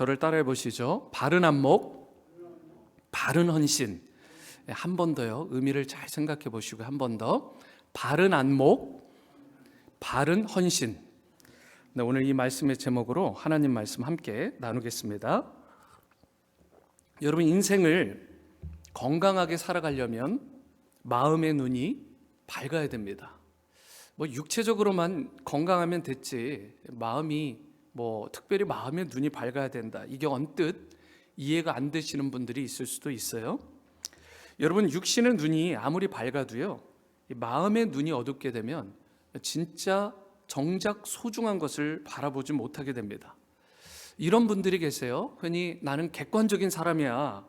저를 따라해 보시죠. 바른 안목, 바른 헌신. 한 번 더요. 의미를 잘 생각해 보시고 한 번 더. 바른 안목, 바른 헌신. 네, 오늘 이 말씀의 제목으로 하나님 말씀 함께 나누겠습니다. 여러분, 인생을 건강하게 살아가려면 마음의 눈이 밝아야 됩니다. 육체적으로만 건강하면 됐지 마음이 특별히 마음의 눈이 밝아야 된다, 이게 언뜻 이해가 안 되시는 분들이 있을 수도 있어요. 여러분, 육신의 눈이 아무리 밝아도요, 마음의 눈이 어둡게 되면 진짜 정작 소중한 것을 바라보지 못하게 됩니다. 이런 분들이 계세요. 흔히 나는 객관적인 사람이야,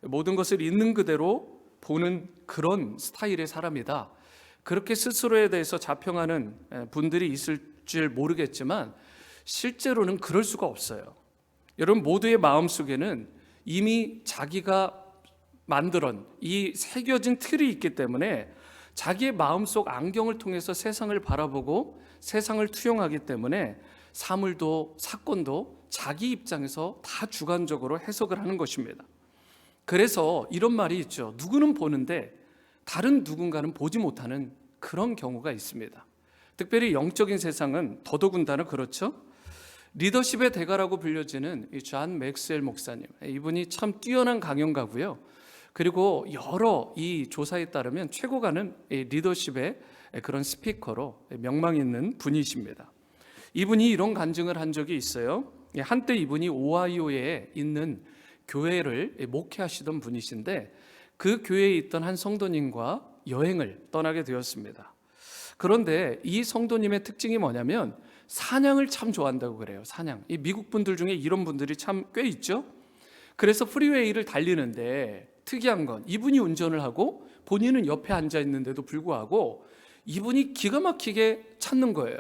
모든 것을 있는 그대로 보는 그런 스타일의 사람이다, 그렇게 스스로에 대해서 자평하는 분들이 있을 줄 모르겠지만 실제로는 그럴 수가 없어요. 여러분, 모두의 마음속에는 이미 자기가 만들어낸 이 새겨진 틀이 있기 때문에 자기의 마음속 안경을 통해서 세상을 바라보고 세상을 투영하기 때문에 사물도 사건도 자기 입장에서 다 주관적으로 해석을 하는 것입니다. 그래서 이런 말이 있죠. 누구는 보는데 다른 누군가는 보지 못하는 그런 경우가 있습니다. 특별히 영적인 세상은 더더군다나 그렇죠. 리더십의 대가라고 불려지는 존 맥스웰 목사님, 이분이 참 뛰어난 강연가고요. 그리고 여러 이 조사에 따르면 최고가는 리더십의 그런 스피커로 명망 있는 분이십니다. 이분이 이런 간증을 한 적이 있어요. 한때 이분이 오하이오에 있는 교회를 목회하시던 분이신데 그 교회에 있던 한 성도님과 여행을 떠나게 되었습니다. 그런데 이 성도님의 특징이 뭐냐면 사냥을 참 좋아한다고 그래요. 사냥. 이 미국 분들 중에 이런 분들이 참 꽤 있죠. 그래서 프리웨이를 달리는데 특이한 건 이분이 운전을 하고 본인은 옆에 앉아 있는데도 불구하고 이분이 기가 막히게 찾는 거예요.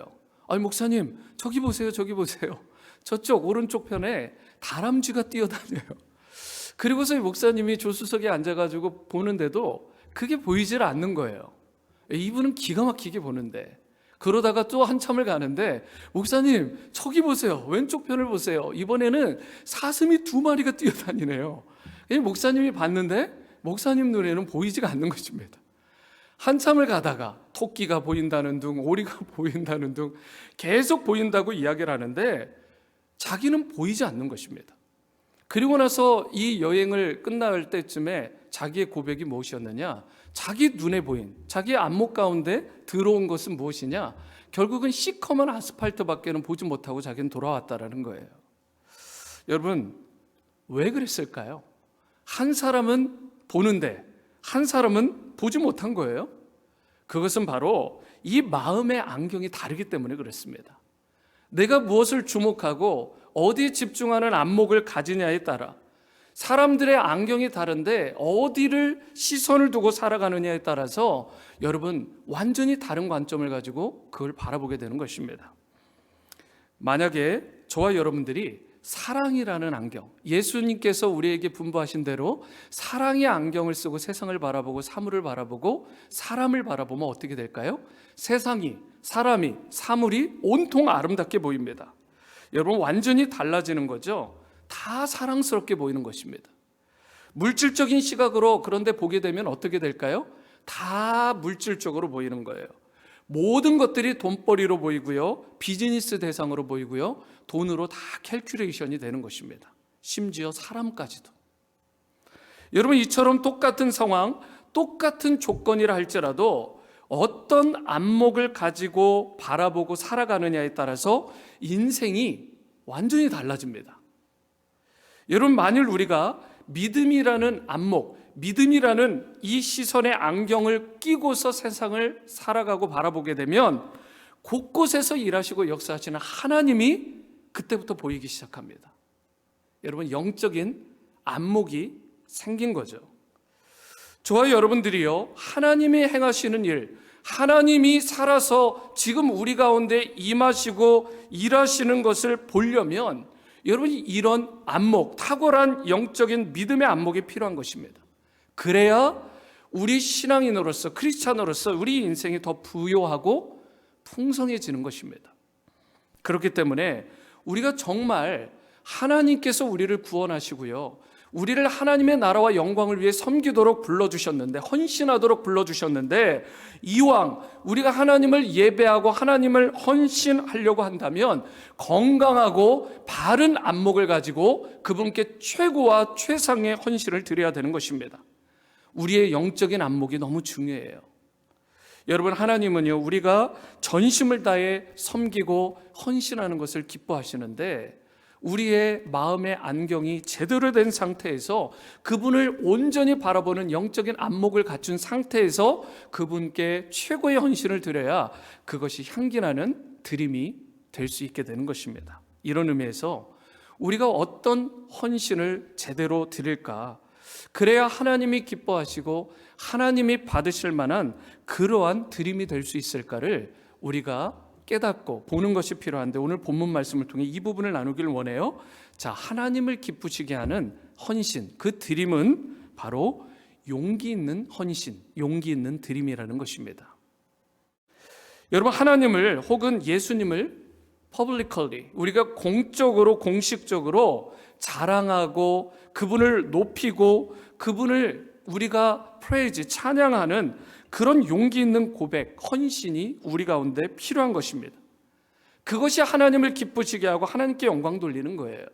아니, 목사님, 저기 보세요, 저기 보세요. 저쪽 오른쪽 편에 다람쥐가 뛰어다녀요. 그리고서 이 목사님이 조수석에 앉아가지고 보는데도 그게 보이질 않는 거예요. 이분은 기가 막히게 보는데, 그러다가 또 한참을 가는데 목사님, 저기 보세요, 왼쪽 편을 보세요. 이번에는 사슴이 2마리가 뛰어다니네요. 목사님이 봤는데 목사님 눈에는 보이지가 않는 것입니다. 한참을 가다가 토끼가 보인다는 둥, 오리가 보인다는 둥 계속 보인다고 이야기를 하는데 자기는 보이지 않는 것입니다. 그리고 나서 이 여행을 끝날 때쯤에 자기의 고백이 무엇이었느냐? 자기 눈에 보인, 자기의 안목 가운데 들어온 것은 무엇이냐? 결국은 시커먼 아스팔트밖에는 보지 못하고 자기는 돌아왔다라는 거예요. 여러분, 왜 그랬을까요? 한 사람은 보는데 한 사람은 보지 못한 거예요. 그것은 바로 이 마음의 안경이 다르기 때문에 그렇습니다. 내가 무엇을 주목하고 어디에 집중하는 안목을 가지냐에 따라 사람들의 안경이 다른데 어디를 시선을 두고 살아가느냐에 따라서 여러분 완전히 다른 관점을 가지고 그걸 바라보게 되는 것입니다. 만약에 저와 여러분들이 사랑이라는 안경, 예수님께서 우리에게 분부하신 대로 사랑의 안경을 쓰고 세상을 바라보고 사물을 바라보고 사람을 바라보면 어떻게 될까요? 세상이, 사람이, 사물이 온통 아름답게 보입니다. 여러분, 완전히 달라지는 거죠. 다 사랑스럽게 보이는 것입니다. 물질적인 시각으로 그런데 보게 되면 어떻게 될까요? 다 물질적으로 보이는 거예요. 모든 것들이 돈벌이로 보이고요, 비즈니스 대상으로 보이고요, 돈으로 다 캘큘레이션이 되는 것입니다. 심지어 사람까지도. 여러분, 이처럼 똑같은 상황, 똑같은 조건이라 할지라도 어떤 안목을 가지고 바라보고 살아가느냐에 따라서 인생이 완전히 달라집니다. 여러분, 만일 우리가 믿음이라는 안목, 믿음이라는 이 시선의 안경을 끼고서 세상을 살아가고 바라보게 되면 곳곳에서 일하시고 역사하시는 하나님이 그때부터 보이기 시작합니다. 여러분, 영적인 안목이 생긴 거죠. 저와 여러분들이요, 하나님이 행하시는 일, 하나님이 살아서 지금 우리 가운데 임하시고 일하시는 것을 보려면 여러분이 이런 안목, 탁월한 영적인 믿음의 안목이 필요한 것입니다. 그래야 우리 신앙인으로서, 크리스찬으로서 우리 인생이 더 부요하고 풍성해지는 것입니다. 그렇기 때문에 우리가 정말 하나님께서 우리를 구원하시고요, 우리를 하나님의 나라와 영광을 위해 섬기도록 불러주셨는데, 헌신하도록 불러주셨는데, 이왕 우리가 하나님을 예배하고 하나님을 헌신하려고 한다면 건강하고 바른 안목을 가지고 그분께 최고와 최상의 헌신을 드려야 되는 것입니다. 우리의 영적인 안목이 너무 중요해요. 여러분, 하나님은요, 우리가 전심을 다해 섬기고 헌신하는 것을 기뻐하시는데, 우리의 마음의 안경이 제대로 된 상태에서 그분을 온전히 바라보는 영적인 안목을 갖춘 상태에서 그분께 최고의 헌신을 드려야 그것이 향기나는 드림이 될 수 있게 되는 것입니다. 이런 의미에서 우리가 어떤 헌신을 제대로 드릴까, 그래야 하나님이 기뻐하시고 하나님이 받으실 만한 그러한 드림이 될 수 있을까를 우리가 깨닫고 보는 것이 필요한데, 오늘 본문 말씀을 통해 이 부분을 나누기를 원해요. 자, 하나님을 기쁘시게 하는 헌신, 그 드림은 바로 용기 있는 헌신, 용기 있는 드림이라는 것입니다. 여러분, 하나님을 혹은 예수님을 publicly, 우리가 공적으로 공식적으로 자랑하고 그분을 높이고 그분을 우리가 praise, 찬양하는 그런 용기 있는 고백, 헌신이 우리 가운데 필요한 것입니다. 그것이 하나님을 기쁘시게 하고 하나님께 영광 돌리는 거예요.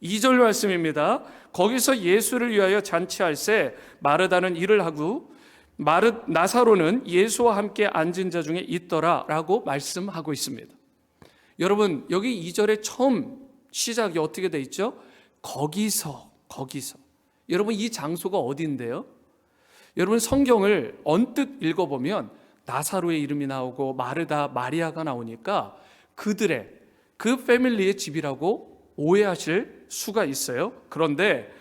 2절 말씀입니다. 거기서 예수를 위하여 잔치할새 마르다는 일을 하고 나사로는 예수와 함께 앉은 자 중에 있더라 라고 말씀하고 있습니다. 여러분, 여기 2절의 처음 시작이 어떻게 돼 있죠? 거기서. 여러분, 이 장소가 어디인데요? 여러분, 성경을 언뜻 읽어보면 나사로의 이름이 나오고 마르다, 마리아가 나오니까 그들의, 그 패밀리의 집이라고 오해하실 수가 있어요. 그런데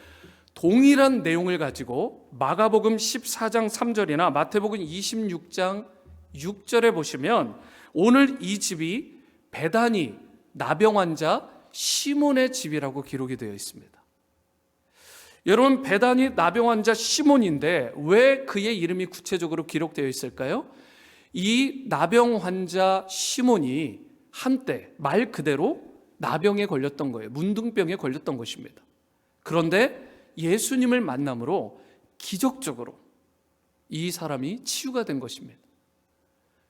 동일한 내용을 가지고 마가복음 14장 3절이나 마태복음 26장 6절에 보시면 오늘 이 집이 베다니 나병 환자 시몬의 집이라고 기록이 되어 있습니다. 여러분, 베다니 나병 환자 시몬인데 왜 그의 이름이 구체적으로 기록되어 있을까요? 이 나병 환자 시몬이 한때 말 그대로 나병에 걸렸던 거예요. 문둥병에 걸렸던 것입니다. 그런데 예수님을 만남으로 기적적으로 이 사람이 치유가 된 것입니다.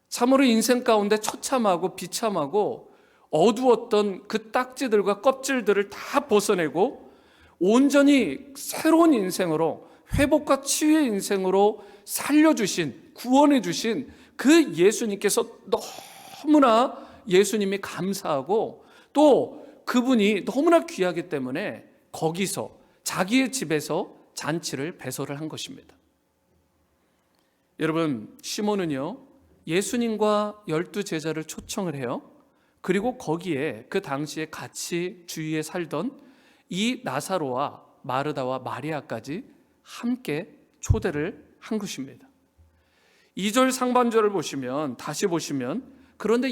참으로 인생 가운데 처참하고 비참하고 어두웠던 그 딱지들과 껍질들을 다 벗어내고 온전히 새로운 인생으로, 회복과 치유의 인생으로 살려주신, 구원해주신 그 예수님께서 너무나 예수님이 감사하고 또 그분이 너무나 귀하기 때문에 거기서 자기의 집에서 잔치를 배설을 한 것입니다. 여러분, 시몬은요, 예수님과 12제자를 초청을 해요. 그리고 거기에 그 당시에 같이 주위에 살던 이 나사로와 마르다와 마리아까지 함께 초대를 한 것입니다. 2절 상반절을 보시면, 다시 보시면, 그런데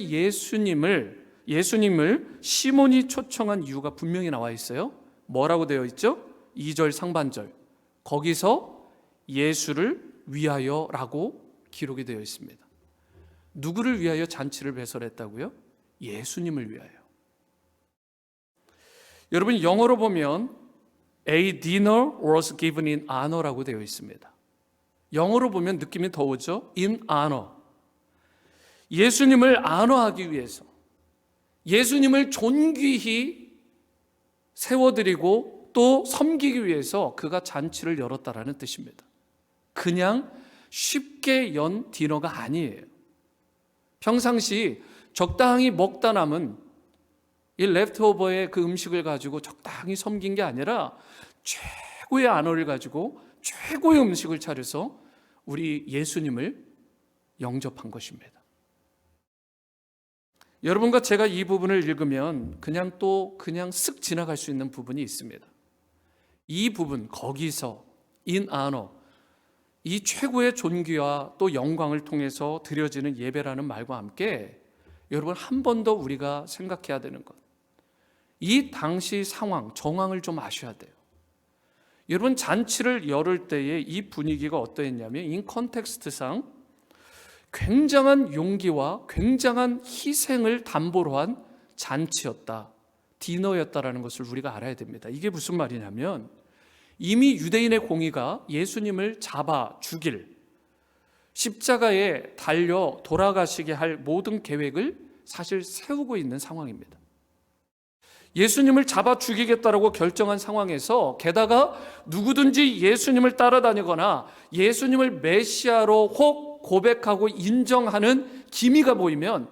예수님을 시몬이 초청한 이유가 분명히 나와 있어요. 뭐라고 되어 있죠? 2절 상반절, 거기서 예수를 위하여라고 기록이 되어 있습니다. 누구를 위하여 잔치를 배설했다고요? 예수님을 위하여. 여러분, 영어로 보면 A dinner was given in honor라고 되어 있습니다. 영어로 보면 느낌이 더 오죠? In honor. 예수님을 안어하기 위해서, 예수님을 존귀히 세워드리고 또 섬기기 위해서 그가 잔치를 열었다라는 뜻입니다. 그냥 쉽게 연 디너가 아니에요. 평상시 적당히 먹다 남은 이 레프트오버의 그 음식을 가지고 적당히 섬긴 게 아니라 최고의 안어를 가지고 최고의 음식을 차려서 우리 예수님을 영접한 것입니다. 여러분과 제가 이 부분을 읽으면 그냥 쓱 지나갈 수 있는 부분이 있습니다. 이 부분, 거기서 in honor, 이 최고의 존귀와 또 영광을 통해서 드려지는 예배라는 말과 함께 여러분, 한 번 더 우리가 생각해야 되는 것, 이 당시 상황, 정황을 좀 아셔야 돼요. 여러분, 잔치를 열을 때의 이 분위기가 어떠했냐면, 인 컨텍스트상 굉장한 용기와 굉장한 희생을 담보로 한 잔치였다. 디너였다라는 것을 우리가 알아야 됩니다. 이게 무슨 말이냐면 이미 유대인의 공의가 예수님을 잡아 죽일, 십자가에 달려 돌아가시게 할 모든 계획을 사실 세우고 있는 상황입니다. 예수님을 잡아 죽이겠다라고 결정한 상황에서 게다가 누구든지 예수님을 따라다니거나 예수님을 메시아로 혹 고백하고 인정하는 기미가 보이면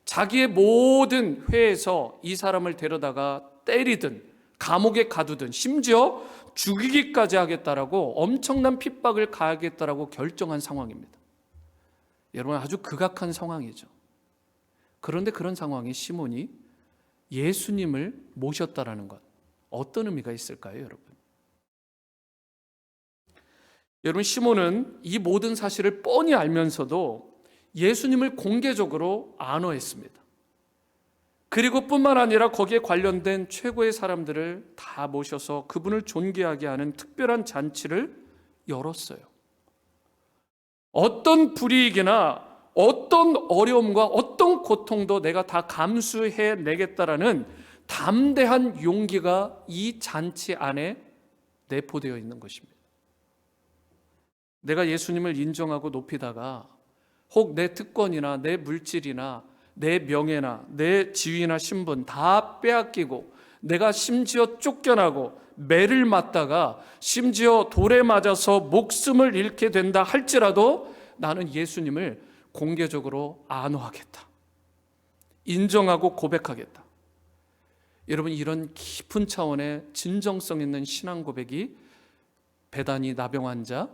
자기의 모든 회에서 이 사람을 데려다가 때리든 감옥에 가두든 심지어 죽이기까지 하겠다라고 엄청난 핍박을 가하겠다라고 결정한 상황입니다. 여러분, 아주 극악한 상황이죠. 그런데 그런 상황에 시몬이 예수님을 모셨다라는 것, 어떤 의미가 있을까요, 여러분? 여러분, 시몬은 이 모든 사실을 뻔히 알면서도 예수님을 공개적으로 안어했습니다. 그리고 뿐만 아니라 거기에 관련된 최고의 사람들을 다 모셔서 그분을 존귀하게 하는 특별한 잔치를 열었어요. 어떤 불이익이나 어떤 어려움과 어떤 고통도 내가 다 감수해 내겠다라는 담대한 용기가 이 잔치 안에 내포되어 있는 것입니다. 내가 예수님을 인정하고 높이다가 혹 내 특권이나 내 물질이나 내 명예나 내 지위나 신분 다 빼앗기고 내가 심지어 쫓겨나고 매를 맞다가 심지어 돌에 맞아서 목숨을 잃게 된다 할지라도 나는 예수님을 공개적으로 안호하겠다, 인정하고 고백하겠다. 여러분, 이런 깊은 차원의 진정성 있는 신앙 고백이 베다니 나병 환자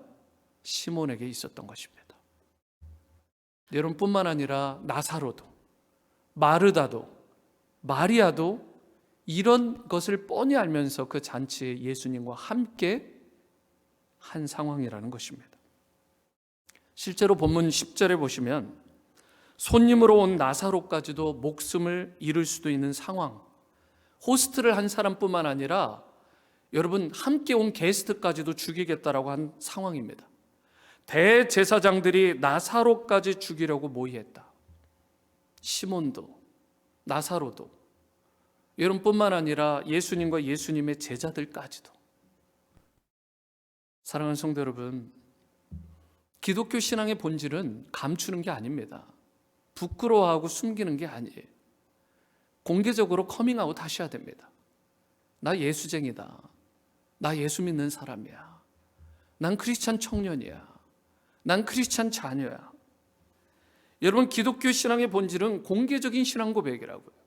시몬에게 있었던 것입니다. 여러분뿐만 아니라 나사로도, 마르다도, 마리아도 이런 것을 뻔히 알면서 그 잔치에 예수님과 함께 한 상황이라는 것입니다. 실제로 본문 10절에 보시면 손님으로 온 나사로까지도 목숨을 잃을 수도 있는 상황, 호스트를 한 사람뿐만 아니라 여러분 함께 온 게스트까지도 죽이겠다라고 한 상황입니다. 대제사장들이 나사로까지 죽이려고 모의했다. 시몬도 나사로도 여러분뿐만 아니라 예수님과 예수님의 제자들까지도. 사랑하는 성도 여러분, 기독교 신앙의 본질은 감추는 게 아닙니다. 부끄러워하고 숨기는 게 아니에요. 공개적으로 커밍아웃 하셔야 됩니다. 나 예수쟁이다. 나 예수 믿는 사람이야. 난 크리스찬 청년이야. 난 크리스찬 자녀야. 여러분, 기독교 신앙의 본질은 공개적인 신앙 고백이라고요.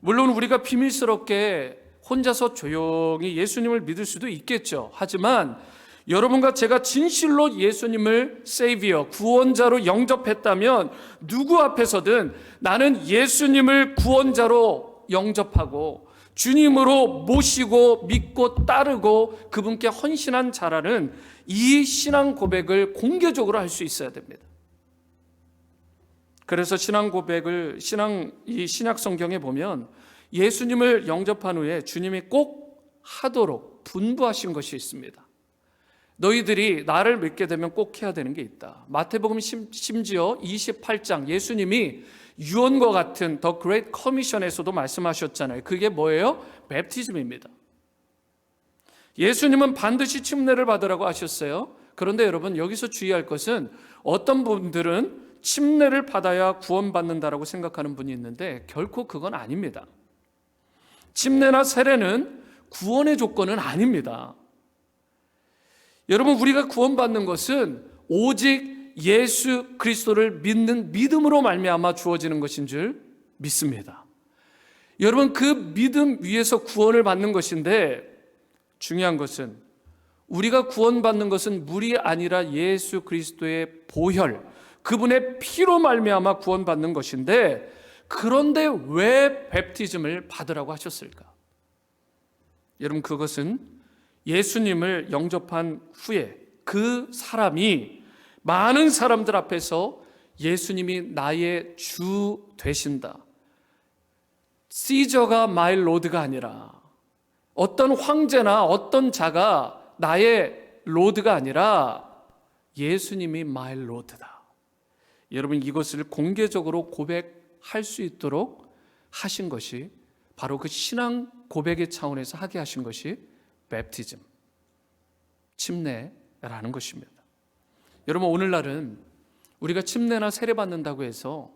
물론 우리가 비밀스럽게 혼자서 조용히 예수님을 믿을 수도 있겠죠. 하지만 여러분과 제가 진실로 예수님을 세이비어, 구원자로 영접했다면 누구 앞에서든 나는 예수님을 구원자로 영접하고 주님으로 모시고 믿고 따르고 그분께 헌신한 자라는 이 신앙 고백을 공개적으로 할 수 있어야 됩니다. 그래서 신앙 고백을 이 신약 성경에 보면 예수님을 영접한 후에 주님이 꼭 하도록 분부하신 것이 있습니다. 너희들이 나를 믿게 되면 꼭 해야 되는 게 있다. 마태복음 심지어 28장 예수님이 유언과 같은 The Great Commission에서도 말씀하셨잖아요. 그게 뭐예요? 베프티즘입니다. 예수님은 반드시 침례를 받으라고 하셨어요. 그런데 여러분, 여기서 주의할 것은 어떤 분들은 침례를 받아야 구원받는다라고 생각하는 분이 있는데 결코 그건 아닙니다. 침례나 세례는 구원의 조건은 아닙니다. 여러분, 우리가 구원받는 것은 오직 예수 그리스도를 믿는 믿음으로 말미암아 주어지는 것인 줄 믿습니다. 여러분, 그 믿음 위에서 구원을 받는 것인데 중요한 것은 우리가 구원받는 것은 물이 아니라 예수 그리스도의 보혈, 그분의 피로 말미암아 구원받는 것인데 그런데 왜 베프티즘을 받으라고 하셨을까? 여러분, 그것은 예수님을 영접한 후에 그 사람이 많은 사람들 앞에서 예수님이 나의 주 되신다. 시저가 마이 로드가 아니라 어떤 황제나 어떤 자가 나의 로드가 아니라 예수님이 마이 로드다. 여러분, 이것을 공개적으로 고백할 수 있도록 하신 것이 바로 그 신앙 고백의 차원에서 하게 하신 것이 맵티즘, 침례라는 것입니다. 여러분, 오늘날은 우리가 침례나 세례 받는다고 해서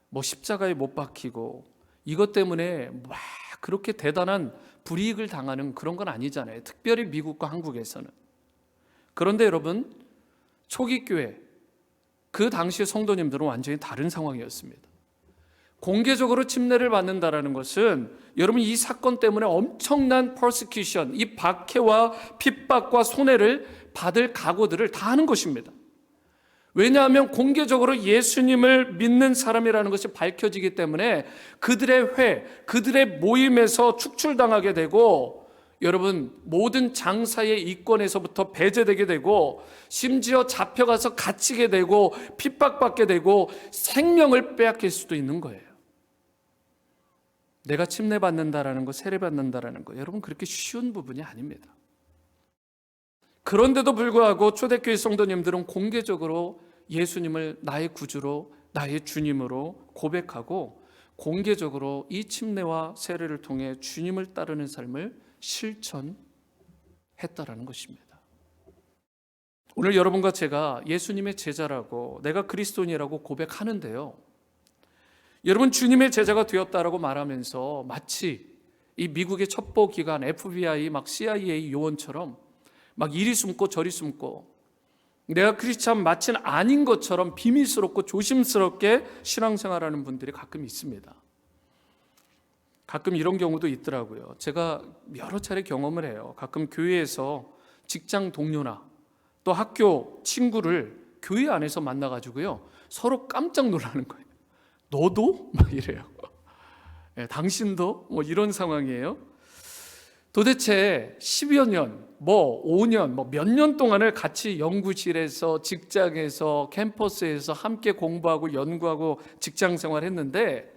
뭐 십자가에 못 박히고 이것 때문에 막 그렇게 대단한 불이익을 당하는 그런 건 아니잖아요. 특별히 미국과 한국에서는. 그런데 여러분, 초기 교회 그 당시의 성도님들은 완전히 다른 상황이었습니다. 공개적으로 침례를 받는다라는 것은 여러분 이 사건 때문에 엄청난 persecution, 이 박해와 핍박과 손해를 받을 각오들을 다 하는 것입니다. 왜냐하면 공개적으로 예수님을 믿는 사람이라는 것이 밝혀지기 때문에 그들의 회, 그들의 모임에서 축출당하게 되고 여러분 모든 장사의 이권에서부터 배제되게 되고 심지어 잡혀가서 갇히게 되고 핍박받게 되고 생명을 빼앗길 수도 있는 거예요. 내가 침례받는다라는 거, 세례받는다라는 거, 여러분 그렇게 쉬운 부분이 아닙니다. 그런데도 불구하고 초대교회 성도님들은 공개적으로 예수님을 나의 구주로, 나의 주님으로 고백하고 공개적으로 이 침례와 세례를 통해 주님을 따르는 삶을 실천했다라는 것입니다. 오늘 여러분과 제가 예수님의 제자라고, 내가 그리스도인이라고 고백하는데요, 여러분 주님의 제자가 되었다라고 말하면서 마치 이 미국의 첩보기관 FBI, 막 CIA 요원처럼 막 이리 숨고 저리 숨고 내가 크리스찬 마치 아닌 것처럼 비밀스럽고 조심스럽게 신앙생활하는 분들이 가끔 있습니다. 가끔 이런 경우도 있더라고요. 제가 여러 차례 경험을 해요. 가끔 교회에서 직장 동료나 또 학교 친구를 교회 안에서 만나가지고요, 서로 깜짝 놀라는 거예요. 너도? 막 이래요. 네, 당신도? 뭐 이런 상황이에요. 도대체 10여 년, 뭐 5년, 뭐 몇 년 동안을 같이 연구실에서, 직장에서, 캠퍼스에서 함께 공부하고 연구하고 직장 생활했는데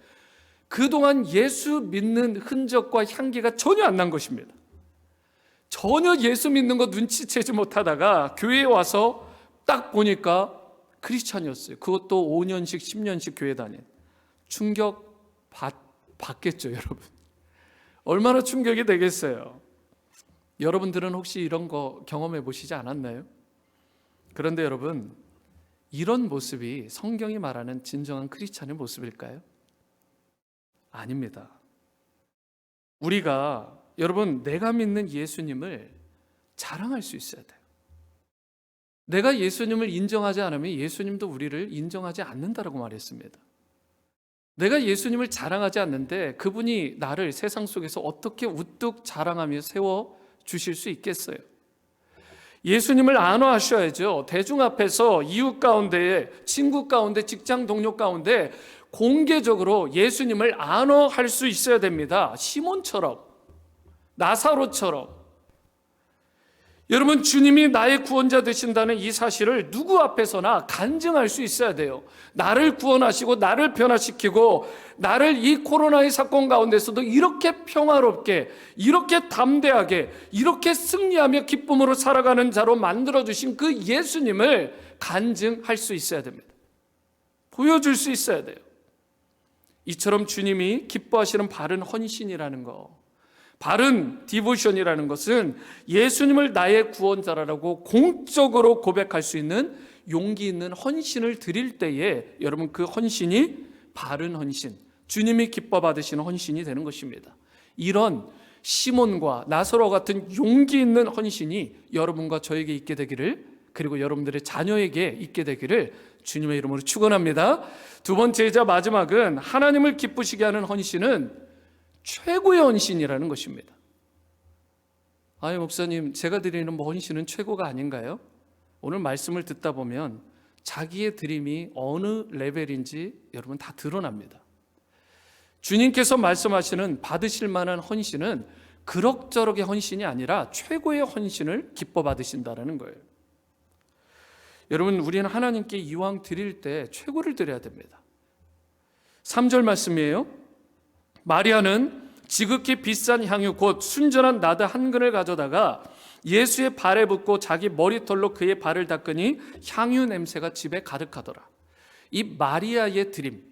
그동안 예수 믿는 흔적과 향기가 전혀 안 난 것입니다. 전혀 예수 믿는 거 눈치채지 못하다가 교회에 와서 딱 보니까 크리스찬이었어요. 그것도 5년씩 10년씩 교회 다닌. 충격 받겠죠, 여러분. 얼마나 충격이 되겠어요. 여러분들은 혹시 이런 거 경험해 보시지 않았나요? 그런데 여러분, 이런 모습이 성경이 말하는 진정한 크리스찬의 모습일까요? 아닙니다. 우리가, 여러분, 내가 믿는 예수님을 자랑할 수 있어야 돼요. 내가 예수님을 인정하지 않으면 예수님도 우리를 인정하지 않는다라고 말했습니다. 내가 예수님을 자랑하지 않는데 그분이 나를 세상 속에서 어떻게 우뚝 자랑하며 세워주실 수 있겠어요? 예수님을 안화하셔야죠. 대중 앞에서, 이웃 가운데, 친구 가운데, 직장 동료 가운데 공개적으로 예수님을 안화할 수 있어야 됩니다. 시몬처럼, 나사로처럼. 여러분, 주님이 나의 구원자 되신다는 이 사실을 누구 앞에서나 간증할 수 있어야 돼요. 나를 구원하시고 나를 변화시키고 나를 이 코로나의 사건 가운데서도 이렇게 평화롭게, 이렇게 담대하게, 이렇게 승리하며 기쁨으로 살아가는 자로 만들어주신 그 예수님을 간증할 수 있어야 됩니다. 보여줄 수 있어야 돼요. 이처럼 주님이 기뻐하시는 바른 헌신이라는 거, 바른 디보션이라는 것은 예수님을 나의 구원자라고 공적으로 고백할 수 있는 용기 있는 헌신을 드릴 때에 여러분 그 헌신이 바른 헌신, 주님이 기뻐 받으시는 헌신이 되는 것입니다. 이런 시몬과 나사로 같은 용기 있는 헌신이 여러분과 저에게 있게 되기를, 그리고 여러분들의 자녀에게 있게 되기를 주님의 이름으로 축원합니다. 두 번째이자 마지막은 하나님을 기쁘시게 하는 헌신은 최고의 헌신이라는 것입니다. 아니 목사님, 제가 드리는 헌신은 최고가 아닌가요? 오늘 말씀을 듣다 보면 자기의 드림이 어느 레벨인지 여러분 다 드러납니다. 주님께서 말씀하시는 받으실 만한 헌신은 그럭저럭의 헌신이 아니라 최고의 헌신을 기뻐 받으신다는 거예요. 여러분, 우리는 하나님께 이왕 드릴 때 최고를 드려야 됩니다. 3절 말씀이에요. 마리아는 지극히 비싼 향유 곧 순전한 나드 한 근을 가져다가 예수의 발에 붓고 자기 머리털로 그의 발을 닦으니 향유 냄새가 집에 가득하더라. 이 마리아의 드림,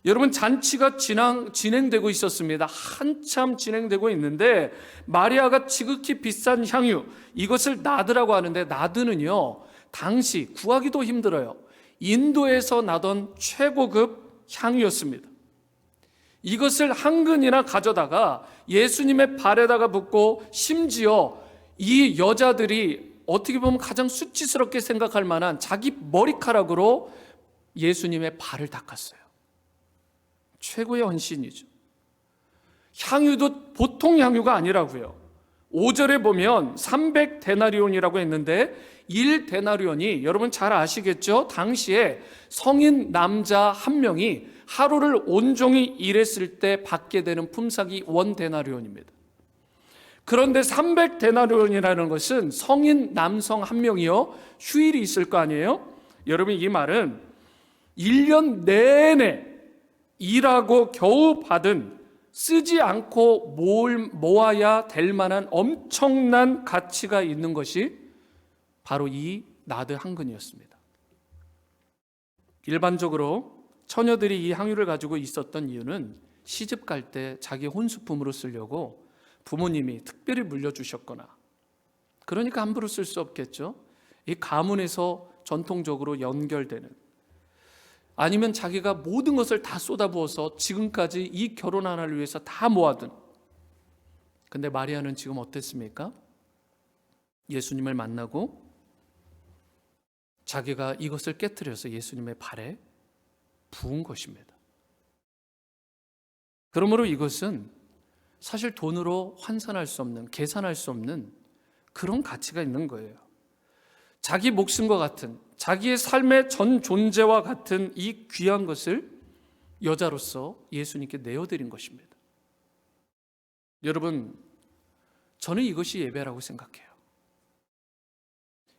여러분, 잔치가 진행되고 있었습니다. 한참 진행되고 있는데 마리아가 지극히 비싼 향유, 이것을 나드라고 하는데, 나드는요 당시 구하기도 힘들어요. 인도에서 나던 최고급 향유였습니다. 이것을 한 근이나 가져다가 예수님의 발에다가 붓고, 심지어 이 여자들이 어떻게 보면 가장 수치스럽게 생각할 만한 자기 머리카락으로 예수님의 발을 닦았어요. 최고의 헌신이죠. 향유도 보통 향유가 아니라고요. 5절에 보면 300데나리온이라고 했는데, 1데나리온이 여러분 잘 아시겠죠? 당시에 성인 남자 한 명이 하루를 온종일 일했을 때 받게 되는 품삯이 1데나리온입니다. 그런데 300데나리온이라는 것은 성인 남성 한 명이요 휴일이 있을 거 아니에요? 여러분, 이 말은 1년 내내 일하고 겨우 받은, 쓰지 않고 모아야 될 만한 엄청난 가치가 있는 것이 바로 이 나드 한 근이었습니다. 일반적으로 처녀들이 이 향유를 가지고 있었던 이유는 시집 갈 때 자기 혼수품으로 쓰려고 부모님이 특별히 물려주셨거나, 그러니까 함부로 쓸 수 없겠죠. 이 가문에서 전통적으로 연결되는, 아니면 자기가 모든 것을 다 쏟아부어서 지금까지 이 결혼 하나를 위해서 다 모아둔. 근데 마리아는 지금 어땠습니까? 예수님을 만나고 자기가 이것을 깨트려서 예수님의 발에 부은 것입니다. 그러므로 이것은 사실 돈으로 환산할 수 없는, 계산할 수 없는 그런 가치가 있는 거예요. 자기 목숨과 같은, 자기의 삶의 전 존재와 같은 이 귀한 것을 여자로서 예수님께 내어드린 것입니다. 여러분, 저는 이것이 예배라고 생각해요.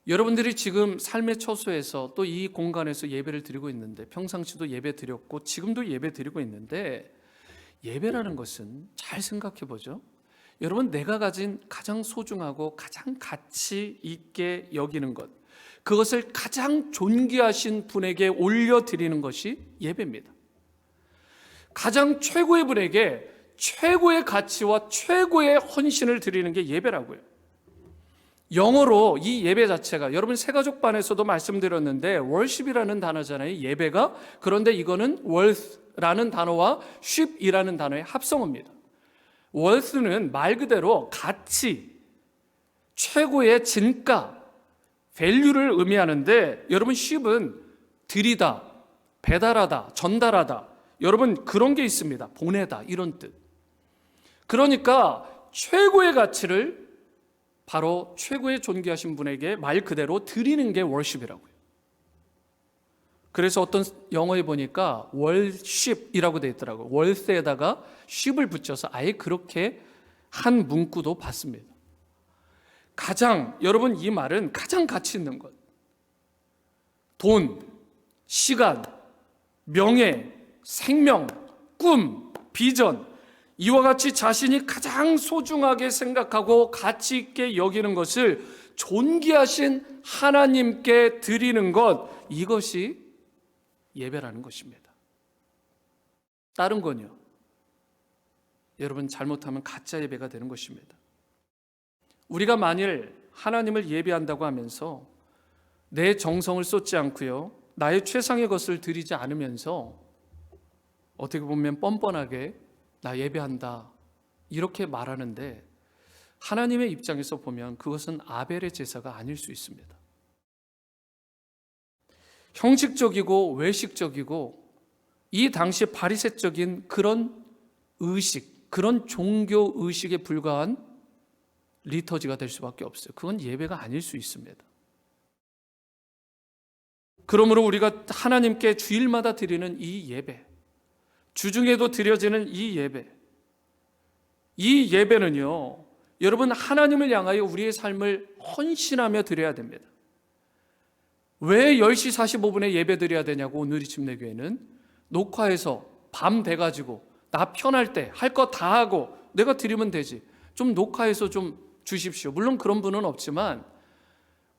여러분들이 지금 삶의 처소에서 또 이 공간에서 예배를 드리고 있는데, 평상시도 예배 드렸고 지금도 예배 드리고 있는데, 예배라는 것은 잘 생각해 보죠. 여러분, 내가 가진 가장 소중하고 가장 가치 있게 여기는 것, 그것을 가장 존귀하신 분에게 올려드리는 것이 예배입니다. 가장 최고의 분에게 최고의 가치와 최고의 헌신을 드리는 게 예배라고요. 영어로 이 예배 자체가, 여러분 새가족반에서도 말씀드렸는데 worship이라는 단어잖아요, 예배가. 그런데 이거는 worth라는 단어와 ship이라는 단어의 합성어입니다. worth는 말 그대로 가치, 최고의 진가, value를 의미하는데, 여러분 ship은 드리다, 배달하다, 전달하다, 여러분 그런 게 있습니다. 보내다, 이런 뜻. 그러니까 최고의 가치를 바로 최고의 존귀하신 분에게 말 그대로 드리는 게 worship이라고요. 그래서 어떤 영어에 보니까 worship이라고 되어 있더라고요. worth에다가 ship을 붙여서 아예 그렇게 한 문구도 봤습니다. 가장, 여러분 이 말은 가장 가치 있는 것, 돈, 시간, 명예, 생명, 꿈, 비전, 이와 같이 자신이 가장 소중하게 생각하고 가치 있게 여기는 것을 존귀하신 하나님께 드리는 것, 이것이 예배라는 것입니다. 다른 건요, 여러분 잘못하면 가짜 예배가 되는 것입니다. 우리가 만일 하나님을 예배한다고 하면서 내 정성을 쏟지 않고요, 나의 최상의 것을 드리지 않으면서 어떻게 보면 뻔뻔하게 나 예배한다 이렇게 말하는데, 하나님의 입장에서 보면 그것은 아벨의 제사가 아닐 수 있습니다. 형식적이고 외식적이고 이 당시 바리새적인 그런 의식, 그런 종교 의식에 불과한 리터지가 될 수밖에 없어요. 그건 예배가 아닐 수 있습니다. 그러므로 우리가 하나님께 주일마다 드리는 이 예배, 주중에도 드려지는 이 예배, 이 예배는요, 여러분 하나님을 향하여 우리의 삶을 헌신하며 드려야 됩니다. 왜 10시 45분에 예배 드려야 되냐고, 오늘 이 침례교회는 녹화해서 밤 돼가지고 나 편할 때 할 거 다 하고 내가 드리면 되지, 좀 녹화해서 좀 주십시오. 물론 그런 분은 없지만,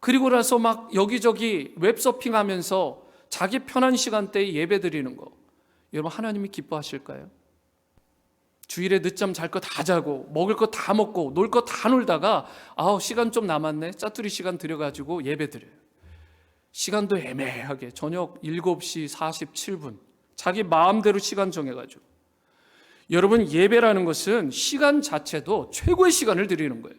그리고 나서 막 여기저기 웹서핑하면서 자기 편한 시간대에 예배 드리는 거, 여러분, 하나님이 기뻐하실까요? 주일에 늦잠 잘 거 다 자고 먹을 거 다 먹고 놀 거 다 놀다가 시간 좀 남았네, 짜투리 시간 들여가지고 예배 드려요. 시간도 애매하게 저녁 7시 47분 자기 마음대로 시간 정해가지고. 여러분, 예배라는 것은 시간 자체도 최고의 시간을 드리는 거예요.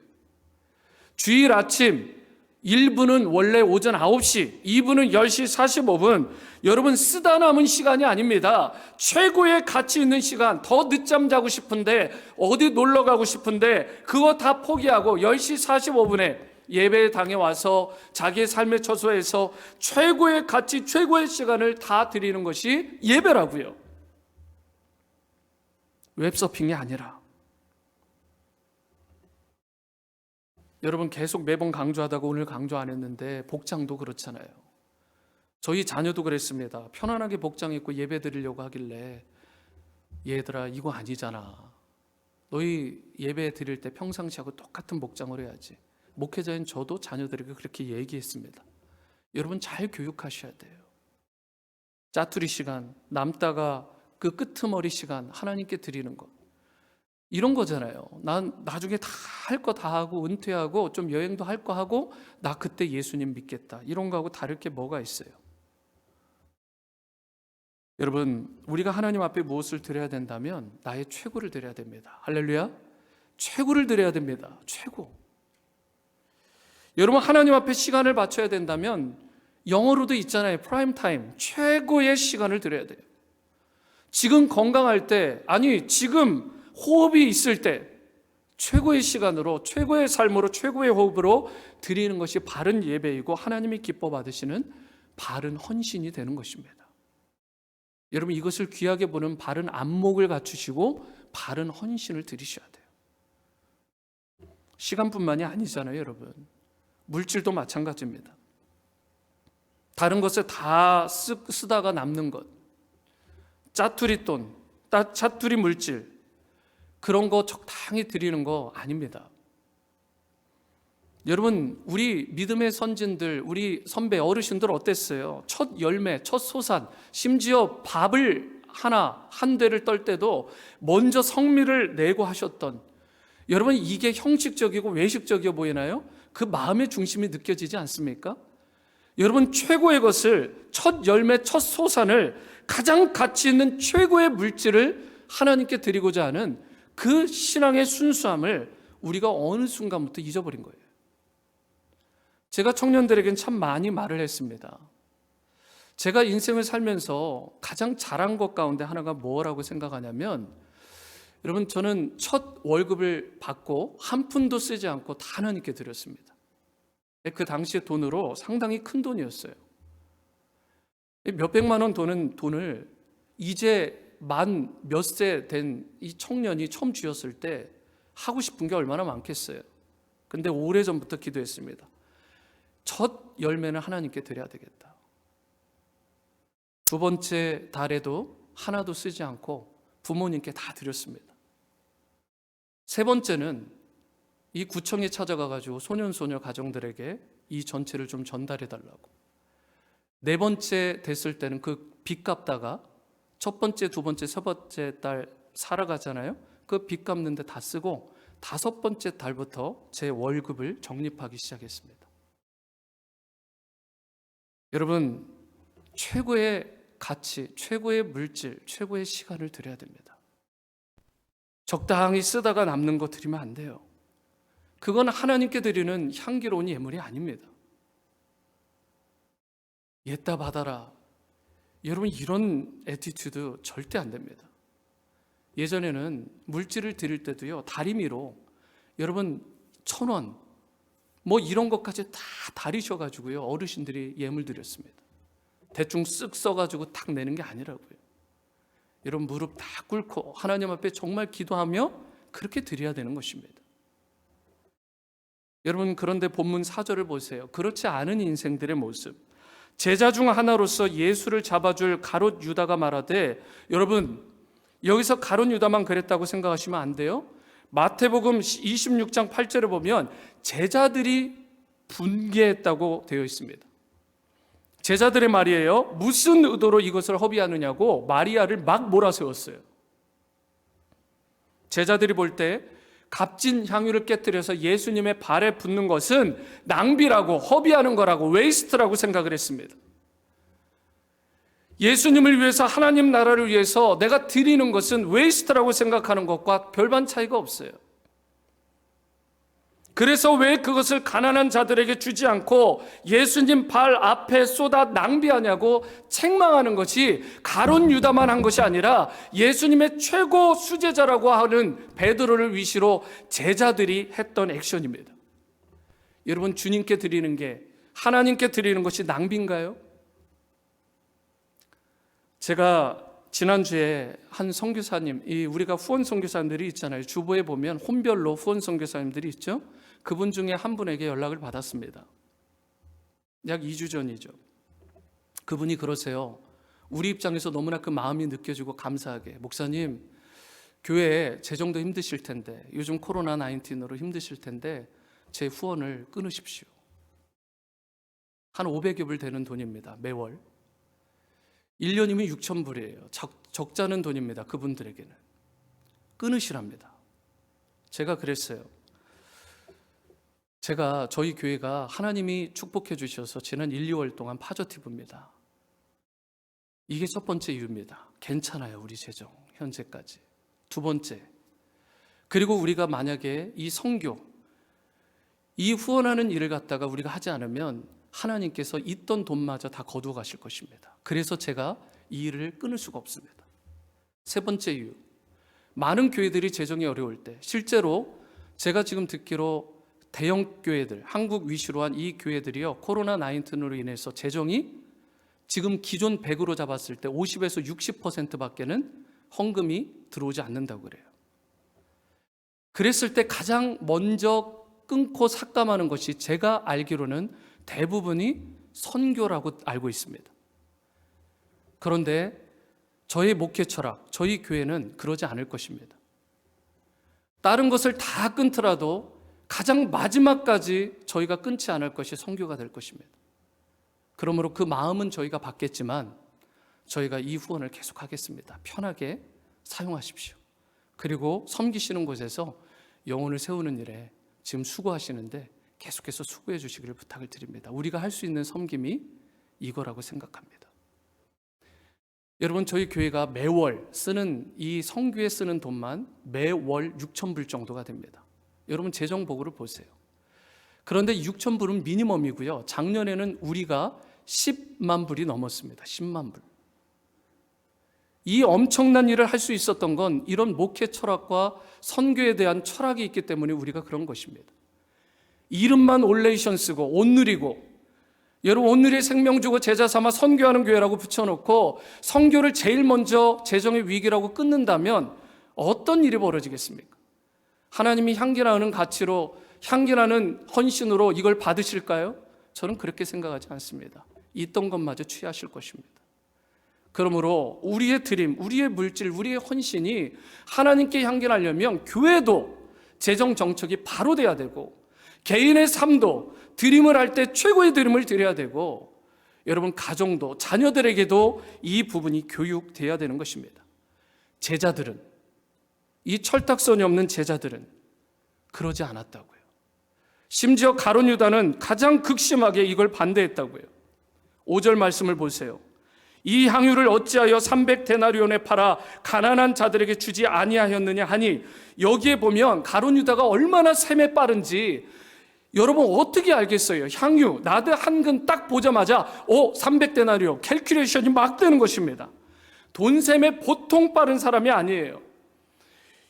주일 아침 1부는 원래 오전 9시, 2부는 10시 45분. 여러분, 쓰다 남은 시간이 아닙니다. 최고의 가치 있는 시간. 더 늦잠 자고 싶은데, 어디 놀러 가고 싶은데 그거 다 포기하고 10시 45분에 예배당에 와서 자기의 삶의 처소에서 최고의 가치, 최고의 시간을 다 드리는 것이 예배라고요. 웹서핑이 아니라. 여러분, 계속 매번 강조하다가 오늘 강조 안 했는데 복장도 그렇잖아요. 저희 자녀도 그랬습니다. 편안하게 복장 입고 예배 드리려고 하길래, 얘들아 이거 아니잖아. 너희 예배 드릴 때 평상시하고 똑같은 복장을 해야지. 목회자인 저도 자녀들에게 그렇게 얘기했습니다. 여러분, 잘 교육하셔야 돼요. 짜투리 시간, 남다가 그 끄트머리 시간 하나님께 드리는 것, 이런 거잖아요. 난 나중에 다 할 거 다 하고 은퇴하고 좀 여행도 할 거 하고 나 그때 예수님 믿겠다, 이런 거하고 다를 게 뭐가 있어요? 여러분, 우리가 하나님 앞에 무엇을 드려야 된다면 나의 최고를 드려야 됩니다. 할렐루야. 최고를 드려야 됩니다. 최고. 여러분, 하나님 앞에 시간을 바쳐야 된다면 영어로도 있잖아요. 프라임 타임, 최고의 시간을 드려야 돼요. 지금 건강할 때, 아니 지금 호흡이 있을 때 최고의 시간으로, 최고의 삶으로, 최고의 호흡으로 드리는 것이 바른 예배이고 하나님이 기뻐 받으시는 바른 헌신이 되는 것입니다. 여러분, 이것을 귀하게 보는 바른 안목을 갖추시고 바른 헌신을 드리셔야 돼요. 시간뿐만이 아니잖아요, 여러분. 물질도 마찬가지입니다. 다른 것에 다 쓰다가 남는 것, 짜투리 돈, 짜투리 물질, 그런 거 적당히 드리는 거 아닙니다. 여러분, 우리 믿음의 선진들, 우리 선배 어르신들 어땠어요? 첫 열매, 첫 소산, 심지어 밥을 한 대를 떨 때도 먼저 성미를 내고 하셨던, 여러분, 이게 형식적이고 외식적이어 보이나요? 그 마음의 중심이 느껴지지 않습니까? 여러분, 최고의 것을, 첫 열매, 첫 소산을, 가장 가치 있는 최고의 물질을 하나님께 드리고자 하는 그 신앙의 순수함을 우리가 어느 순간부터 잊어버린 거예요. 제가 청년들에게는 참 많이 말을 했습니다. 제가 인생을 살면서 가장 잘한 것 가운데 하나가 뭐라고 생각하냐면, 여러분, 저는 첫 월급을 받고 한 푼도 쓰지 않고 다 하나님께 드렸습니다. 그 당시의 돈으로 상당히 큰 돈이었어요. 몇백만 원 돈을 이제 만 몇 세 된 이 청년이 처음 쥐었을 때 하고 싶은 게 얼마나 많겠어요. 근데 오래전부터 기도했습니다. 첫 열매는 하나님께 드려야 되겠다. 두 번째 달에도 하나도 쓰지 않고 부모님께 다 드렸습니다. 세 번째는 이 구청에 찾아가가지고 소년소녀 가정들에게 이 전체를 좀 전달해 달라고. 네 번째 됐을 때는 그 빚 갚다가 첫 번째, 두 번째, 세 번째 달 살아가잖아요. 그 빚 갚는데 다 쓰고 다섯 번째 달부터 제 월급을 적립하기 시작했습니다. 여러분, 최고의 가치, 최고의 물질, 최고의 시간을 드려야 됩니다. 적당히 쓰다가 남는 거 드리면 안 돼요. 그건 하나님께 드리는 향기로운 예물이 아닙니다. 옛다 받아라. 여러분, 이런 애티튜드 절대 안 됩니다. 예전에는 물질을 드릴 때도요, 다리미로 여러분 1,000원 뭐 이런 것까지 다 다리셔가지고요, 어르신들이 예물 드렸습니다. 대충 쓱 써가지고 탁 내는 게 아니라고요. 여러분, 무릎 다 꿇고 하나님 앞에 정말 기도하며 그렇게 드려야 되는 것입니다. 여러분, 그런데 본문 4절을 보세요. 그렇지 않은 인생들의 모습. 제자 중 하나로서 예수를 잡아줄 가롯 유다가 말하되, 여러분, 여기서 가롯 유다만 그랬다고 생각하시면 안 돼요. 마태복음 26장 8절을 보면 제자들이 분개했다고 되어 있습니다. 제자들의 말이에요. 무슨 의도로 이것을 허비하느냐고 마리아를 막 몰아세웠어요. 제자들이 볼 때 값진 향유를 깨뜨려서 예수님의 발에 붓는 것은 낭비라고, 허비하는 거라고, 웨이스트라고 생각을 했습니다. 예수님을 위해서, 하나님 나라를 위해서 내가 드리는 것은 웨이스트라고 생각하는 것과 별반 차이가 없어요. 그래서 왜 그것을 가난한 자들에게 주지 않고 예수님 발 앞에 쏟아 낭비하냐고 책망하는 것이 가룟 유다만 한 것이 아니라 예수님의 최고 수제자라고 하는 베드로를 위시로 제자들이 했던 액션입니다. 여러분, 주님께 드리는 게, 하나님께 드리는 것이 낭비인가요? 제가 지난주에 한 선교사님, 우리가 후원 선교사님들이 있잖아요. 주보에 보면 혼별로 후원 선교사님들이 있죠. 그분 중에 한 분에게 연락을 받았습니다. 약 2주 전이죠. 그분이 그러세요. 우리 입장에서 너무나 그 마음이 느껴지고 감사하게, 목사님, 교회 재정도 힘드실 텐데, 요즘 코로나 19으로 힘드실 텐데 제 후원을 끊으십시오. 한 500여 불 되는 돈입니다. 매월. 1년이면 6,000불이에요. 적잖은 돈입니다. 그분들에게는. 끊으시랍니다. 제가 그랬어요. 저희 교회가 하나님이 축복해 주셔서 지난 1, 2월 동안 파저티브입니다. 이게 첫 번째 이유입니다. 괜찮아요, 우리 재정 현재까지. 두 번째, 그리고 우리가 만약에 이 선교, 이 후원하는 일을 갖다가 우리가 하지 않으면 하나님께서 있던 돈마저 다 거두어 가실 것입니다. 그래서 제가 이 일을 끊을 수가 없습니다. 세 번째 이유, 많은 교회들이 재정이 어려울 때, 실제로 제가 지금 듣기로 대형 교회들, 한국 위시로 한 이 교회들이요, 코로나 19으로 인해서 재정이 지금 기존 100으로 잡았을 때 50에서 60%밖에는 헌금이 들어오지 않는다고 그래요. 그랬을 때 가장 먼저 끊고 삭감하는 것이, 제가 알기로는 대부분이 선교라고 알고 있습니다. 그런데 저의 목회 철학, 저희 교회는 그러지 않을 것입니다. 다른 것을 다 끊더라도 가장 마지막까지 저희가 끊지 않을 것이 선교가 될 것입니다. 그러므로 그 마음은 저희가 받겠지만 저희가 이 후원을 계속하겠습니다. 편하게 사용하십시오. 그리고 섬기시는 곳에서 영혼을 세우는 일에 지금 수고하시는데 계속해서 수고해 주시기를 부탁을 드립니다. 우리가 할 수 있는 섬김이 이거라고 생각합니다. 여러분, 저희 교회가 매월 쓰는, 이 선교에 쓰는 돈만 매월 6,000불 정도가 됩니다. 여러분, 재정 보고를 보세요. 그런데 6,000불은 미니멈이고요. 작년에는 우리가 10만 불이 넘었습니다. 10만 불. 이 엄청난 일을 할 수 있었던 건 이런 목회 철학과 선교에 대한 철학이 있기 때문에 우리가 그런 것입니다. 이름만 올레이션 쓰고 옷 누리고, 여러분, 옷 누리에 생명 주고 제자 삼아 선교하는 교회라고 붙여놓고 선교를 제일 먼저 재정의 위기라고 끊는다면 어떤 일이 벌어지겠습니까? 하나님이 향기나는 가치로, 향기나는 헌신으로 이걸 받으실까요? 저는 그렇게 생각하지 않습니다. 있던 것마저 취하실 것입니다. 그러므로 우리의 드림, 우리의 물질, 우리의 헌신이 하나님께 향기나려면 교회도 재정 정책이 바로 돼야 되고, 개인의 삶도 드림을 할 때 최고의 드림을 드려야 되고, 여러분, 가정도, 자녀들에게도 이 부분이 교육돼야 되는 것입니다. 제자들은, 이 철딱선이 없는 제자들은 그러지 않았다고요. 심지어 가룟 유다는 가장 극심하게 이걸 반대했다고요. 5절 말씀을 보세요. 이 향유를 어찌하여 300데나리온에 팔아 가난한 자들에게 주지 아니하였느냐 하니, 여기에 보면 가룟 유다가 얼마나 셈에 빠른지 여러분 어떻게 알겠어요? 향유, 나드 한 근 딱 보자마자 300데나리온 캘큘레이션이 막 되는 것입니다. 돈셈에 보통 빠른 사람이 아니에요.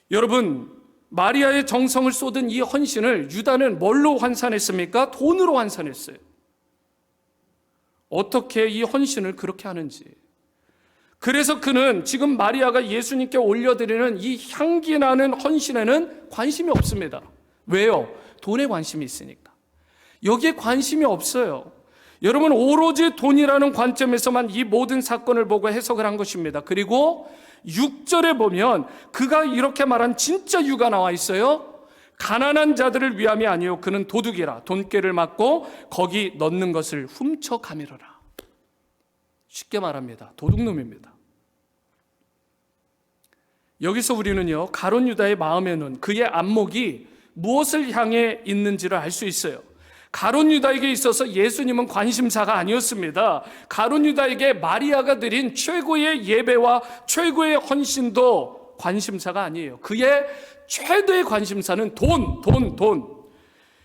여러분, 마리아의 정성을 쏟은 이 헌신을 유다는 뭘로 환산했습니까? 돈으로 환산했어요. 어떻게 이 헌신을 그렇게 하는지. 그래서 그는 지금 마리아가 예수님께 올려드리는 이 향기나는 헌신에는 관심이 없습니다. 왜요? 돈에 관심이 있으니까. 여기에 관심이 없어요. 여러분, 오로지 돈이라는 관점에서만 이 모든 사건을 보고 해석을 한 것입니다. 그리고 6절에 보면 그가 이렇게 말한 진짜 이유가 나와 있어요. 가난한 자들을 위함이 아니요 그는 도둑이라 돈꾀를 맞고 거기 넣는 것을 훔쳐가미러라. 쉽게 말합니다. 도둑놈입니다. 여기서 우리는요, 가룟 유다의 마음에는 그의 안목이 무엇을 향해 있는지를 알 수 있어요. 가룟 유다에게 있어서 예수님은 관심사가 아니었습니다. 가룟 유다에게 마리아가 드린 최고의 예배와 최고의 헌신도 관심사가 아니에요. 그의 최대의 관심사는 돈.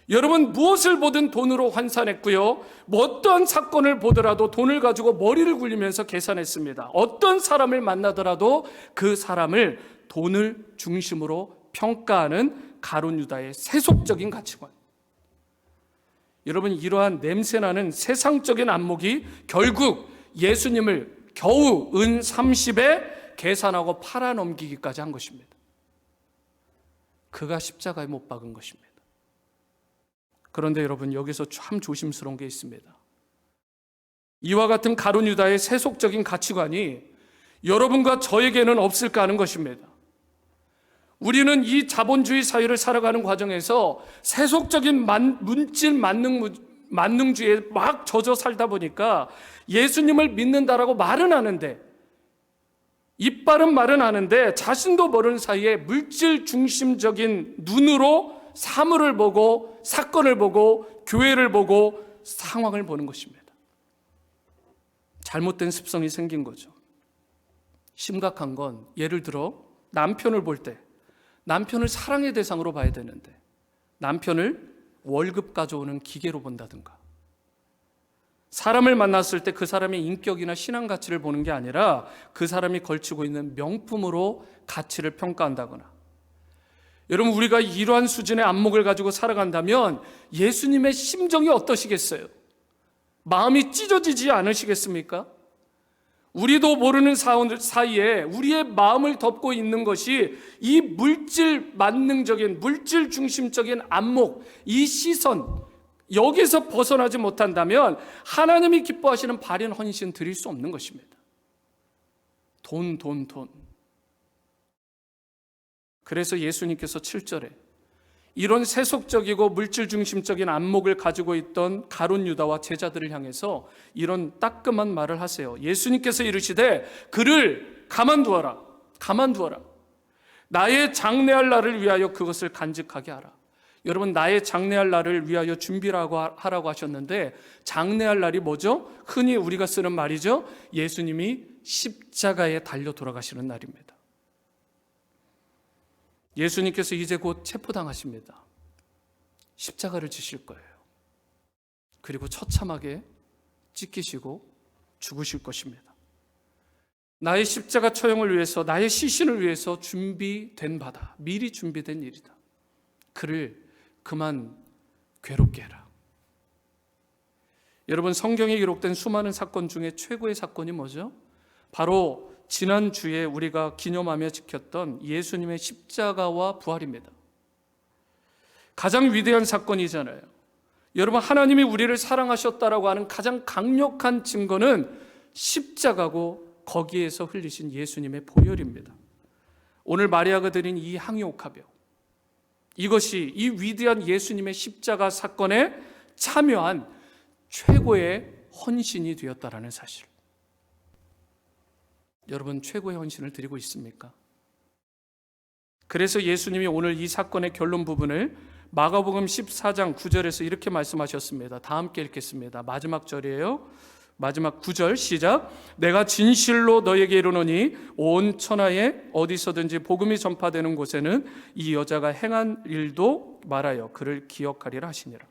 여러분, 무엇을 보든 돈으로 환산했고요, 어떤 사건을 보더라도 돈을 가지고 머리를 굴리면서 계산했습니다. 어떤 사람을 만나더라도 그 사람을 돈을 중심으로 평가하는 가룟 유다의 세속적인 가치관. 여러분, 이러한 냄새나는 세상적인 안목이 결국 예수님을 겨우 은 30에 계산하고 팔아넘기기까지 한 것입니다. 그가 십자가에 못 박은 것입니다. 그런데 여러분, 여기서 참 조심스러운 게 있습니다. 이와 같은 가룟 유다의 세속적인 가치관이 여러분과 저에게는 없을까 하는 것입니다. 우리는 이 자본주의 사회를 살아가는 과정에서 세속적인 문질 만능주의에 막 젖어 살다 보니까 예수님을 믿는다라고 말은 하는데, 이빨은 말은 하는데 자신도 모르는 사이에 물질 중심적인 눈으로 사물을 보고 사건을 보고 교회를 보고 상황을 보는 것입니다. 잘못된 습성이 생긴 거죠. 심각한 건, 예를 들어 남편을 볼 때 남편을 사랑의 대상으로 봐야 되는데 남편을 월급 가져오는 기계로 본다든가, 사람을 만났을 때 그 사람의 인격이나 신앙 가치를 보는 게 아니라 그 사람이 걸치고 있는 명품으로 가치를 평가한다거나. 여러분, 우리가 이러한 수준의 안목을 가지고 살아간다면 예수님의 심정이 어떠시겠어요? 마음이 찢어지지 않으시겠습니까? 우리도 모르는 사이에 우리의 마음을 덮고 있는 것이 이 물질 만능적인, 물질 중심적인 안목, 이 시선, 여기서 벗어나지 못한다면 하나님이 기뻐하시는 발인 헌신 드릴 수 없는 것입니다. 돈. 그래서 예수님께서 7절에 이런 세속적이고 물질 중심적인 안목을 가지고 있던 가룟 유다와 제자들을 향해서 이런 따끔한 말을 하세요. 예수님께서 이르시되 그를 가만두어라. 나의 장래할 날을 위하여 그것을 간직하게 하라. 여러분, 나의 장래할 날을 위하여 준비하라고 하셨는데, 장래할 날이 뭐죠? 흔히 우리가 쓰는 말이죠. 예수님이 십자가에 달려 돌아가시는 날입니다. 예수님께서 이제 곧 체포당하십니다. 십자가를 지실 거예요. 그리고 처참하게 찢기시고 죽으실 것입니다. 나의 십자가 처형을 위해서, 나의 시신을 위해서 준비된 바다, 미리 준비된 일이다. 그를 그만 괴롭게 해라. 여러분, 성경에 기록된 수많은 사건 중에 최고의 사건이 뭐죠? 바로 지난주에 우리가 기념하며 지켰던 예수님의 십자가와 부활입니다. 가장 위대한 사건이잖아요. 여러분, 하나님이 우리를 사랑하셨다라고 하는 가장 강력한 증거는 십자가고 거기에서 흘리신 예수님의 보혈입니다. 오늘 마리아가 드린 이 향유 옥합이요, 이것이 이 위대한 예수님의 십자가 사건에 참여한 최고의 헌신이 되었다라는 사실. 여러분, 최고의 헌신을 드리고 있습니까? 그래서 예수님이 오늘 이 사건의 결론 부분을 마가복음 14장 9절에서 이렇게 말씀하셨습니다. 다 함께 읽겠습니다. 마지막 절이에요. 마지막 9절 시작. 내가 진실로 너에게 이르노니 온 천하에 어디서든지 복음이 전파되는 곳에는 이 여자가 행한 일도 말하여 그를 기억하리라 하시니라.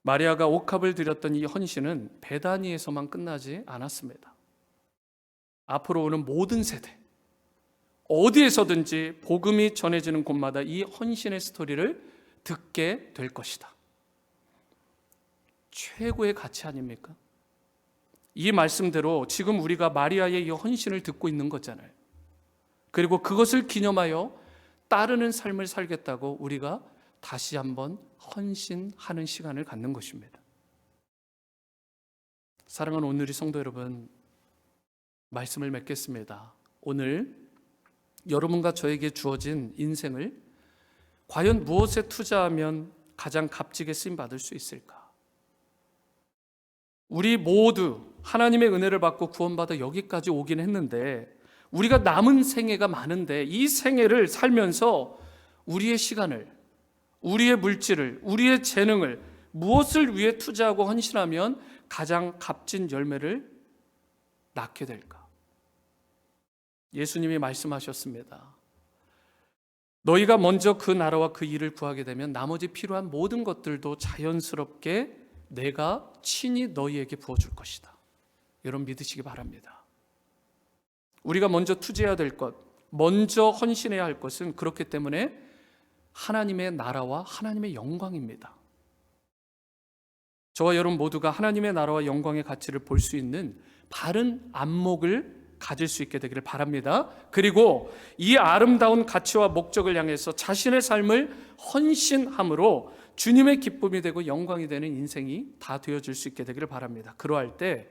마리아가 옥합을 드렸던 이 헌신은 베다니에서만 끝나지 않았습니다. 앞으로 오는 모든 세대, 어디에서든지 복음이 전해지는 곳마다 이 헌신의 스토리를 듣게 될 것이다. 최고의 가치 아닙니까? 이 말씀대로 지금 우리가 마리아의 이 헌신을 듣고 있는 거잖아요. 그리고 그것을 기념하여 따르는 삶을 살겠다고 우리가 다시 한번 헌신하는 시간을 갖는 것입니다. 사랑하는 오늘의 성도 여러분, 말씀을 맺겠습니다. 오늘 여러분과 저에게 주어진 인생을 과연 무엇에 투자하면 가장 값지게 쓰임받을 수 있을까? 우리 모두 하나님의 은혜를 받고 구원받아 여기까지 오긴 했는데 우리가 남은 생애가 많은데 이 생애를 살면서 우리의 시간을, 우리의 물질을, 우리의 재능을 무엇을 위해 투자하고 헌신하면 가장 값진 열매를 낳게 될까? 예수님이 말씀하셨습니다. 너희가 먼저 그 나라와 그 일을 구하게 되면 나머지 필요한 모든 것들도 자연스럽게 내가 친히 너희에게 부어줄 것이다. 여러분 믿으시기 바랍니다. 우리가 먼저 투자해야 될 것, 먼저 헌신해야 할 것은 그렇기 때문에 하나님의 나라와 하나님의 영광입니다. 저와 여러분 모두가 하나님의 나라와 영광의 가치를 볼 수 있는 바른 안목을 가질 수 있게 되기를 바랍니다. 그리고 이 아름다운 가치와 목적을 향해서 자신의 삶을 헌신함으로 주님의 기쁨이 되고 영광이 되는 인생이 다 되어질 수 있게 되기를 바랍니다. 그러할 때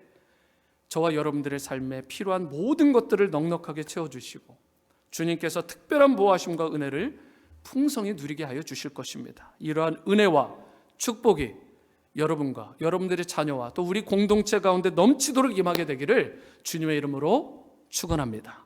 저와 여러분들의 삶에 필요한 모든 것들을 넉넉하게 채워주시고 주님께서 특별한 보호하심과 은혜를 풍성히 누리게 하여 주실 것입니다. 이러한 은혜와 축복이 여러분과 여러분들의 자녀와 또 우리 공동체 가운데 넘치도록 임하게 되기를 주님의 이름으로 축원합니다.